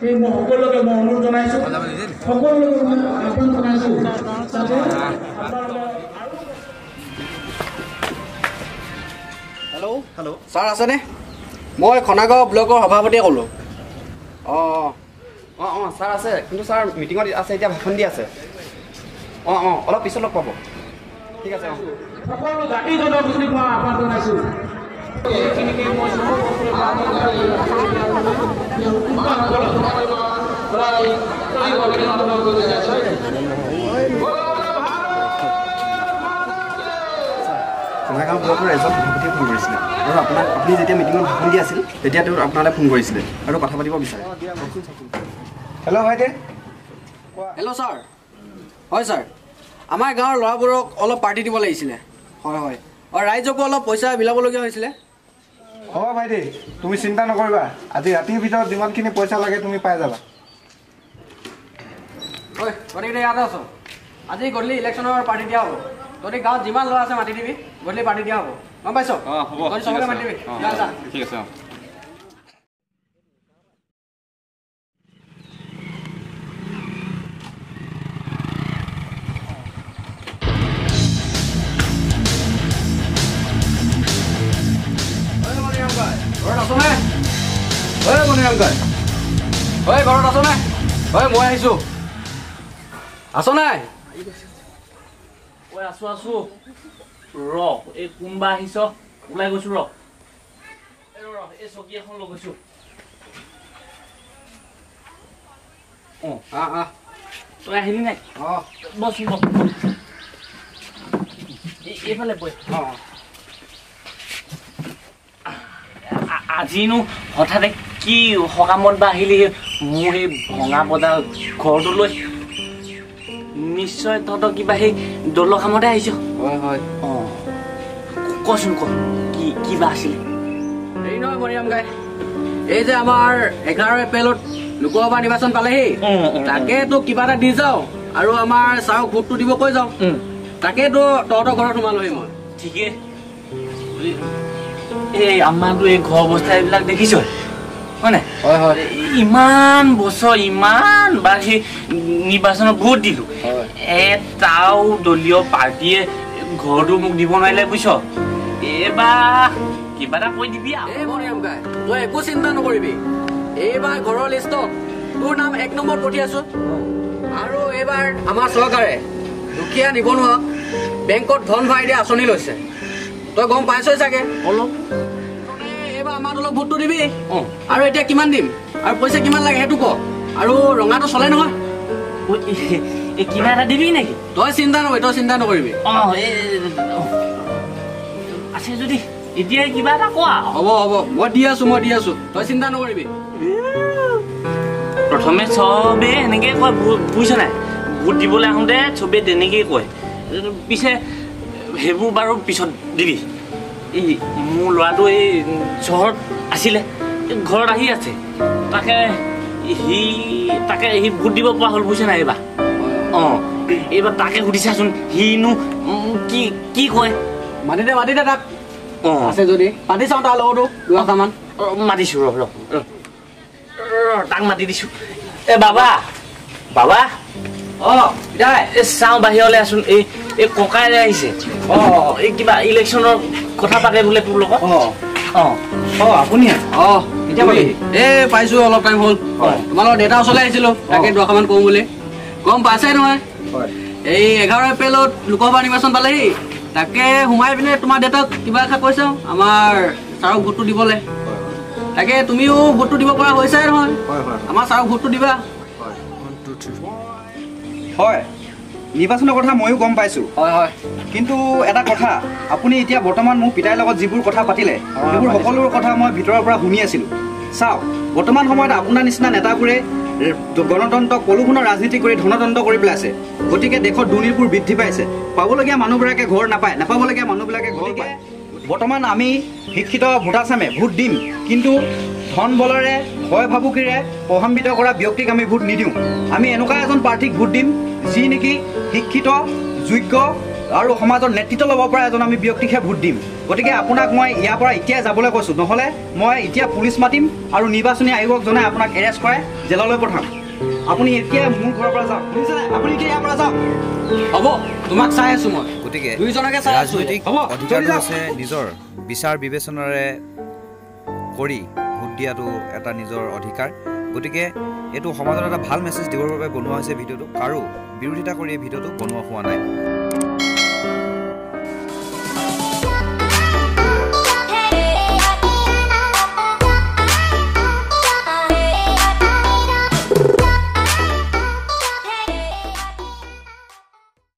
এই সকলোকে মই অনুৰোধ জনাইছো সকলোকে আহ্বান জনাইছো যাতে হেল্ল' হেল্ল' ছাৰ আছেনে মই খনাগাঁও ব্লকৰ সভাপতিয়ে ক'লোঁ অঁ ছাৰ আছে কিন্তু ছাৰ মিটিঙত আছে এতিয়া ভাষণ দি আছে অলপ পিছত লগ পাব ঠিক আছে সকলো জাতি জনগোষ্ঠীক মই আহ্বান জনাইছোঁ খনাগাঁও ব্লকৰ এজন সভাপতিয়ে ফোন কৰিছিলে আৰু আপুনি যেতিয়া মিটিঙত ভাষণ দি আছিল তেতিয়া তেওঁ আপোনালৈ ফোন কৰিছিলে আৰু কথা পাতিব বিচাৰে হেল্ল' ভাইটি হেল্ল' ছাৰ হয় ছাৰ আমাৰ গাঁৱৰ ল'ৰাবোৰক অলপ পাৰ্টি দিব লাগিছিলে হয় হয় আৰু ৰাইজকো অলপ পইচা বিলাবলগীয়া হৈছিলে হ'ব ভাইটি তুমি চিন্তা নকৰিবা আজি ৰাতিৰ ভিতৰত যিমানখিনি পইচা লাগে তুমি পাই যাবা হয় গতিকে ইয়াতে আছোঁ আজি গধূলি ইলেকশ্যনৰ পাৰ্টি দিয়া হ'ব গতিকে গাঁৱত যিমান ল'ৰা আছে মাতি দিবি গধূলি পাৰ্টি দিয়া হ'ব গম পাইছ হ'ব চবকে মাতি দিবি ঠিক আছে ঘৰত আছ নাই মই আহিছো আছ নাই আছো ৰ এই কোনবা আহিছ ওলাই গৈছো ৰ এই চকী এখন লৈ গৈছো তই আহিলি নাই বস এইফালে বৈ আজিনো হঠাতে কি সকামত বা আহিলি মোৰ সেই ভঙা পদা ঘৰটোলৈ নিশ্চয় তহঁতৰ কিবা সেই দলৰ কামতে আহিছ হয় হয় কচোন ক কিবা আছিলে হেৰি নহয় মৰিয়াম গাই এই যে আমাৰ 11 এপ্ৰিলত লোকসভা নিৰ্বাচন পালেহি তাকে তোক কিবা এটা দি যাওঁ আৰু আমাৰ ছাৰক ভোটটো দিব কৈ যাওঁ তাকেতো তহঁতৰ ঘৰত সোমালোহি মই ঠিকে এই আমাৰতো এই ঘৰ অৱস্থা এইবিলাক দেখিছ হয় নাই হয় হয় ইমান বছৰ ইমান বাৰ সেই নিৰ্বাচনত ভোট দিলো এটাও দলীয় পাৰ্টীয়ে ঘৰটো মোক দিব নোৱাৰিলে বুজিছ এইবাৰ কিবা এটা কৈ দিবি তই একো চিন্তা নকৰিবি এইবাৰ ঘৰৰ লিষ্টত তোৰ নাম 1 নম্বৰ পঠিয়াইছো আৰু এইবাৰ আমাৰ চৰকাৰে দুখীয়া নিবনুৱা বেংকত ধন ভৰাই দিয়া আঁচনি লৈছে তই গম পাইছই চাগে অলপ এইবাৰ আমাৰ অলপ ভোটটো দিবি আৰু এতিয়া কিমান দিম আৰু পইচা কিমান লাগে সেইটো ক আৰু ৰঙাটো চলে নহয় কিবা এটা দিবি নেকি তই চিন্তা নকৰিবি আছে যদি এতিয়া কিবা এটা কোৱা হ'ব মই দি আছো তই চিন্তা নকৰিবি প্ৰথমে চবে এনেকে কয় বুজিছ নাই ভোট দিবলৈ আহোঁতে চবে তেনেকেই কয় পিছে সেইবোৰ বাৰু পিছত দিবি এই মোৰ ল'ৰাটো এই চহৰত আছিলে ঘৰত আহি আছে তাকে সি ভোট দিব পৰা হ'ল বুজিছে নাই এইবাৰ তাকে সুধিছাচোন সিনো কি কয় মাতি দে তাক আছে যদি পাতি চাওঁ তাৰ লগতো দুআষাৰমান মাতিছো ৰ তাক মাতি দিছো বাবা চাওঁ বাহিৰলৈ আছোন এই ককাইলে আহিছে এই কিবা ইলেকশ্যনৰ কথা পাতে বোলে তোৰ লগত আপুনি এতিয়া পালেহি পাইছো অলপ টাইম হ'ল তোমালোকৰ দেউতাৰ ওচৰলৈ আহিছিলো তাকে দুআষাৰমান কওঁ বুলি গম পাইছে নহয় এই 11 এপ্ৰিলত লোকসভা নিৰ্বাচন পালেহি তাকে সোমাই পিনে তোমাৰ দেউতাক কিবা এটা কৈছে আমাৰ ছাৰক ভোটটো দিবলৈ তাকে তুমিও ভোটটো দিব পৰা হৈছে নহয় আমাৰ ছাৰক ভোটটো দিবা হয় নিৰ্বাচনৰ কথা ময়ো গম পাইছোঁ হয় কিন্তু এটা কথা আপুনি এতিয়া বৰ্তমান মোৰ পিতাৰ লগত যিবোৰ কথা পাতিলে সেইবোৰ সকলোৰ কথা মই ভিতৰৰ পৰা শুনি আছিলোঁ চাওক বৰ্তমান সময়ত আপোনাৰ নিচিনা নেতাবোৰে গণতন্ত্ৰক প্ৰলোভনৰ ৰাজনীতি কৰি ধনতন্ত্ৰ কৰি পেলাইছে গতিকে দেশত দুৰ্নীতিবোৰ বৃদ্ধি পাইছে পাবলগীয়া মানুহবিলাকে ঘৰ নাপায় নাপাবলগীয়া মানুহবিলাকে ঘৰ পায় বৰ্তমান আমি শিক্ষিত ভোটাৰচামে ভোট দিম কিন্তু ধন বলেৰে ভয় ভাবুকিৰে প্ৰভাৱিত কৰা ব্যক্তিক আমি ভোট নিদিওঁ আমি এনেকুৱা এজন প্ৰাৰ্থীক ভোট দিম যি নেকি শিক্ষিত যোগ্য আৰু সমাজৰ নেতৃত্ব ল'ব পৰা এজন আমি ব্যক্তিকহে ভোট দিম গতিকে আপোনাক মই ইয়াৰ পৰা এতিয়াই যাবলৈ কৈছোঁ নহ'লে মই এতিয়া পুলিচ মাতিম আৰু নিৰ্বাচনী আয়োগক জনাই আপোনাক এৰেষ্ট কৰাই জেললৈ পঠাম আপুনি এতিয়া মোৰ ঘৰৰ পৰা যাওক শুনিছেনে আপুনি এতিয়া ইয়াৰ পৰা যাওক হ'ব তোমাক চাই আছোঁ মই গতিকে দুইজনকে চাই আছোঁ ৰাজনৈতিক অধিকাৰটো আছে নিজৰ বিচাৰ বিবেচনাৰে কৰি ভোট দিয়াটো এটা নিজৰ অধিকাৰ গতিকে এইটো সমাজত এটা ভাল মেছেজ দিবৰ বাবে বনোৱা হৈছে ভিডিঅ'টো কাৰো বিৰোধিতা কৰি এই ভিডিঅ'টো বনোৱা হোৱা নাই